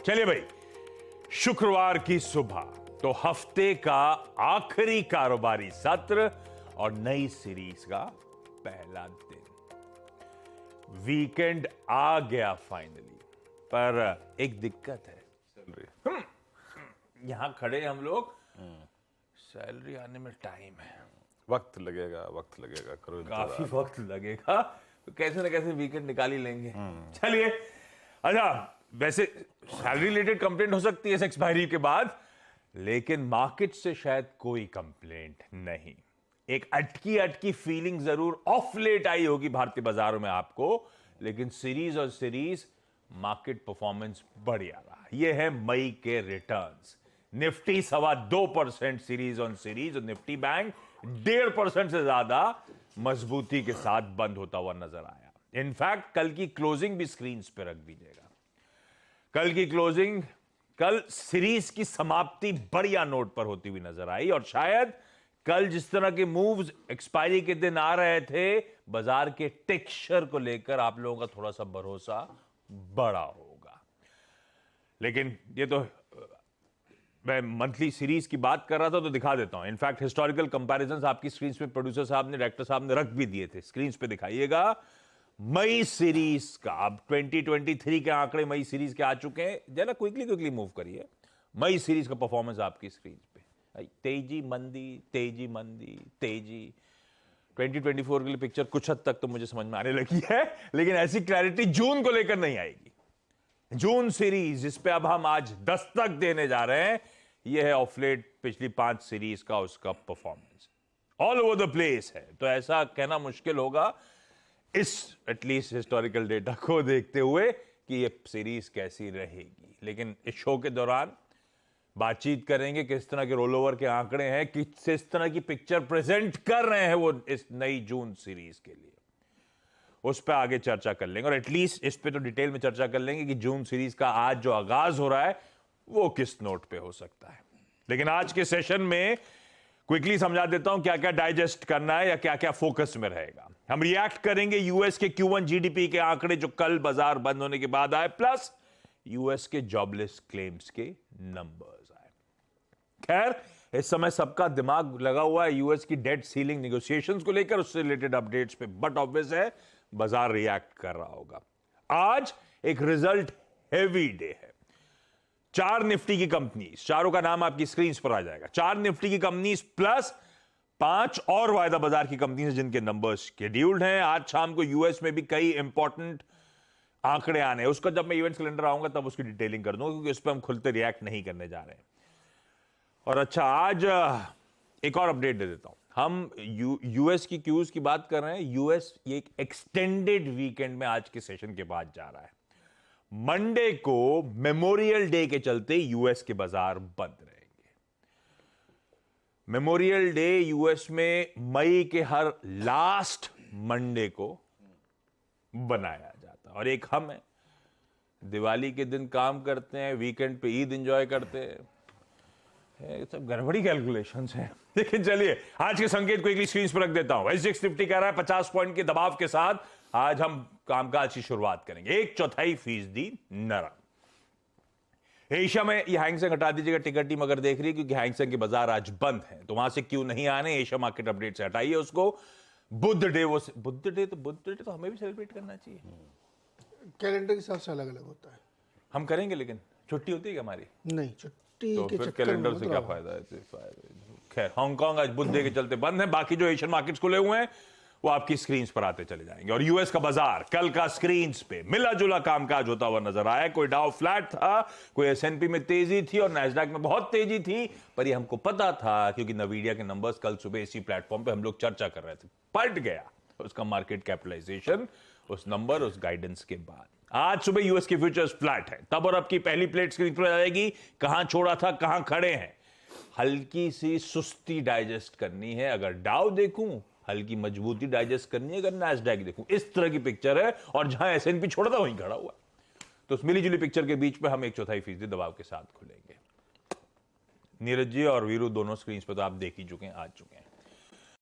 चलिए भाई, शुक्रवार की सुबह तो हफ्ते का आखिरी कारोबारी सत्र और नई सीरीज का पहला दिन। वीकेंड आ गया फाइनली, पर एक दिक्कत है। यहां खड़े हम लोग, सैलरी आने में टाइम है, वक्त लगेगा करो इंतजार। काफी वक्त लगेगा, तो कैसे ना कैसे वीकेंड निकाल ही लेंगे। चलिए, अच्छा वैसे सैलरी रिलेटेड कंप्लेंट हो सकती है इस एक्सपायरी के बाद, लेकिन मार्केट से शायद कोई कंप्लेंट नहीं। एक अटकी फीलिंग जरूर ऑफ लेट आई होगी भारतीय बाजारों में आपको, लेकिन सीरीज और सीरीज मार्केट परफॉर्मेंस बढ़िया रहा। यह है मई के returns. Nifty 2.25% series on series और निफ्टी बैंक 1.5% से ज्यादा मजबूती के साथ बंद होता हुआ नजर आया। इनफैक्ट कल की क्लोजिंग भी स्क्रीन पे रख दीजिएगा। कल की क्लोजिंग, कल सीरीज की समाप्ति बढ़िया नोट पर होती हुई नजर आई, और शायद कल जिस तरह के मूव्स एक्सपायरी के दिन आ रहे थे, बाजार के टेक्सचर को लेकर आप लोगों का थोड़ा सा भरोसा बड़ा होगा। लेकिन ये तो मैं मंथली सीरीज की बात कर रहा था, तो दिखा देता हूं। इनफैक्ट हिस्टोरिकल कंपैरिजंस आपकी स्क्रीन पे प्रोड्यूसर साहब ने, डायरेक्टर साहब ने रख भी दिए थे, स्क्रीन पे दिखाइएगा। मई सीरीज का, अब 2023 के आंकड़े मई सीरीज के आ चुके हैं, जरा क्विकली मूव करिए। मई सीरीज का परफॉर्मेंस आपकी स्क्रीन पे, तेजी मंदी तेजी। 2024 के लिए पिक्चर कुछ हद तक तो मुझे समझ में आने लगी है, लेकिन ऐसी क्लैरिटी जून को लेकर नहीं आएगी। जून सीरीज, जिस पे अब हम आज दस्तक देने जा रहे हैं, यह है ऑफलेट पिछली 5 सीरीज का उसका performance. All over the place है, तो ऐसा कहना मुश्किल होगा इस एटलीस्ट हिस्टोरिकल डेटा को देखते हुए कि ये सीरीज कैसी रहेगी। लेकिन इस शो के दौरान बातचीत करेंगे किस तरह के रोल ओवर के आंकड़े हैं, किस तरह की पिक्चर प्रेजेंट कर रहे हैं वो इस नई जून सीरीज के लिए, उस पर आगे चर्चा कर लेंगे। और एटलीस्ट इस पे तो डिटेल में चर्चा कर लेंगे कि जून सीरीज का आज जो आगाज हो रहा है वो किस नोट पे हो सकता है। लेकिन आज के सेशन में क्विकली समझा देता हूं क्या क्या डाइजेस्ट करना है या क्या क्या फोकस में रहेगा। हम रिएक्ट करेंगे यूएस के Q1 जीडीपी के आंकड़े जो कल बाजार बंद होने के बाद आए, प्लस यूएस के जॉबलेस क्लेम्स के नंबर्स आए। खैर, इस समय सबका दिमाग लगा हुआ है यूएस की डेट सीलिंग नेगोशिएशंस को लेकर, उससे रिलेटेड अपडेट्स पे, बट ऑब्वियस है बाजार रिएक्ट कर रहा होगा। आज एक रिजल्ट हेवी डे है। 4 निफ्टी की कंपनीज, चारों का नाम आपकी स्क्रीन पर आ जाएगा। 4 निफ्टी की कंपनीज प्लस 5 और वायदा बाजार की कंपनीज जिनके नंबर्स शेड्यूल्ड हैं। आज शाम को यूएस में भी कई इंपॉर्टेंट आंकड़े आने हैं। उसका जब मैं इवेंट्स कैलेंडर आऊंगा तब उसकी डिटेलिंग कर दूंगा, क्योंकि उस पर हम खुलते रिएक्ट नहीं करने जा रहे हैं। और अच्छा, आज एक और अपडेट दे देता हूं। हम यूएस की क्यूज की बात कर रहे हैं। यूएस ये एक एक्सटेंडेड वीकेंड में आज के सेशन के बाद जा रहा है। मंडे को मेमोरियल डे के चलते यूएस के बाजार बंद रहेंगे। मेमोरियल डे यूएस में मई के हर लास्ट मंडे को बनाया जाता है, और एक हम है, दिवाली के दिन काम करते हैं, वीकेंड पे ईद एंजॉय करते हैं। सब गड़बड़ी कैलकुलेशंस हैं। लेकिन चलिए, आज के संकेत को एक स्क्रीन पर रख देता हूं। SGX निफ्टी कह रहा है 50 पॉइंट के दबाव के साथ आज हम कामकाज की शुरुआत करेंगे, 1/4% नरम। एशिया में ये हैंगसेंग हटा दीजिएगा, टिकर टीम अगर देख रही है, क्योंकि हैंगसेंग के बाजार आज बंद है, तो वहां से क्यों नहीं आने। एशिया मार्केट अपडेट से हटाइए उसको। बुध डे तो हमें भी सेलिब्रेट करना चाहिए। कैलेंडर के हिसाब से अलग अलग होता है। हम करेंगे, लेकिन छुट्टी होती है क्या हमारी? नहीं, छुट्टी तो के फिर चक्कर कैलेंडर में से मत क्या रहो। फायदा है? खैर, हांगकांग आज बुध डे के चलते बंद है, बाकी जो एशियन मार्केट्स खुले हुए हैं वो आपकी स्क्रीन पर आते चले जाएंगे। और यूएस का बाजार कल का स्क्रीन पे मिला जुला कामकाज होता हुआ नजर आया। कोई डाउ फ्लैट था, कोई एसएनपी में तेजी थी और नैस्डैक में बहुत तेजी थी, पर ये हमको पता था, क्योंकि नवीडिया के नंबर्स कल सुबह इसी प्लेटफॉर्म पे हम लोग चर्चा कर रहे थे। पलट गया उसका मार्केट कैपिटलाइजेशन, उस नंबर, उस गाइडेंस के बाद। आज सुबह यूएस की फ्यूचर्स फ्लैट है। तब और अब की पहली प्लेट स्क्रीन पर आ जाएगी। कहां छोड़ा था, कहां खड़े हैं, हल्की सी सुस्ती डाइजेस्ट करनी है। अगर डाउ देखूं, हल्की मजबूती डाइजेस्ट करनी है। अगर नैस्डैक देखूं, इस तरह की पिक्चर है। और जहां एसएनपी छोड़ा था वहीं खड़ा हुआ। तो उस मिली जुली पिक्चर के बीच में हम 1/4% दबाव के साथ खुलेंगे। नीरज जी और वीरू दोनों स्क्रीन पर तो आप देख ही चुके हैं, आ चुके हैं।